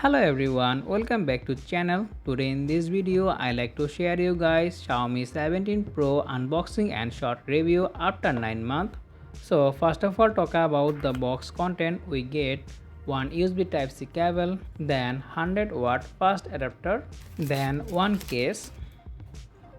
Hello everyone, welcome back to channel. Today in this video I like to share you guys Xiaomi 17 Pro unboxing and short review after 9 months. So first of all, talk about the box content. We get one USB type C cable, then 100-watt fast adapter, then one case,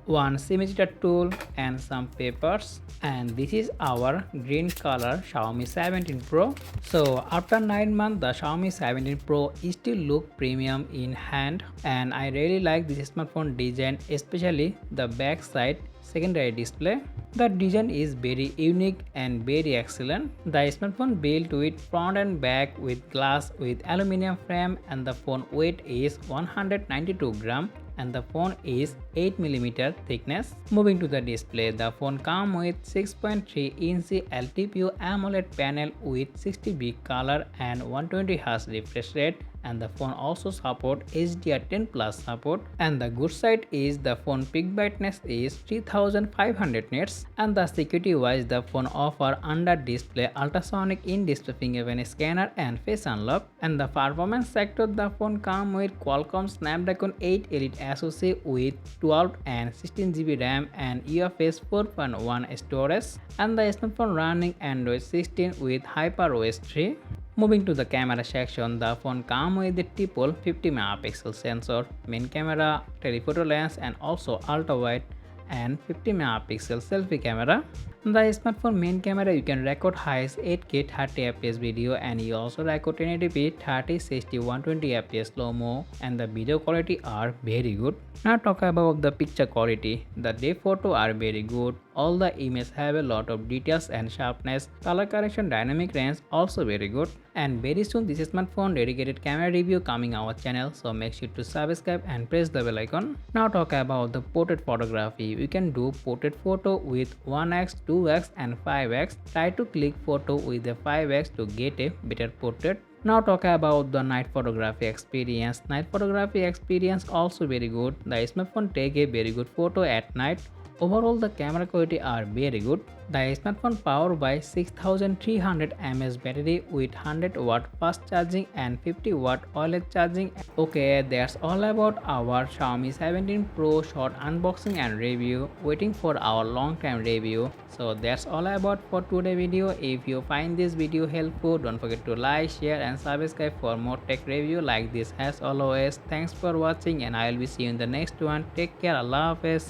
one symmetrical tool and some papers, and this is our green color Xiaomi 17 Pro. So after 9 months the Xiaomi 17 Pro still look premium in hand, and I really like this smartphone design, especially the back side secondary display. The design is very unique and very excellent. The smartphone built with front and back with glass with aluminum frame, and the phone weight is 192 gram and the phone is 8mm thickness. Moving to the display, the phone comes with 6.3-inch LTPO AMOLED panel with 60 bit color and 120Hz refresh rate, and the phone also supports HDR10 Plus support. And the good side is the phone peak brightness is 3500 nits, and the security wise the phone offers under display ultrasonic in-display fingerprint scanner and face unlock. And the performance sector, the phone comes with Qualcomm Snapdragon 8 Elite SoC with 12 and 16 GB RAM and UFS 4.1 storage, and the smartphone running Android 16 with HyperOS 3. Moving to the camera section, the phone comes with a triple 50-megapixel sensor, main camera, telephoto lens, and also ultra-wide and 50-megapixel selfie camera. The smartphone main camera, you can record highest 8K 30fps video, and you also record 1080p 30 60 120 fps slow-mo, and the video quality are very good. Now talk about the picture quality. The depth photo are very good. All the images have a lot of details and sharpness. Color correction dynamic range also very good. And very soon this smartphone dedicated camera review coming our channel, so make sure to subscribe and press the bell icon. Now talk about the portrait photography. We can do portrait photo with 1x, 2x and 5x. Try to click photo with the 5x to get a better portrait. Now talk about the night photography experience. Night photography experience also very good. The smartphone take a very good photo at night. Overall the camera quality are very good. The smartphone powered by 6300 mAh battery with 100-watt fast charging and 50-watt wireless charging. Okay, that's all about our Xiaomi 17 Pro short unboxing and review. Waiting for our long-time review. So that's all about for today video. If you find this video helpful, don't forget to like, share and subscribe for more tech review like this. As always, thanks for watching and I will be see you in the next one. Take care. Allah Hafiz.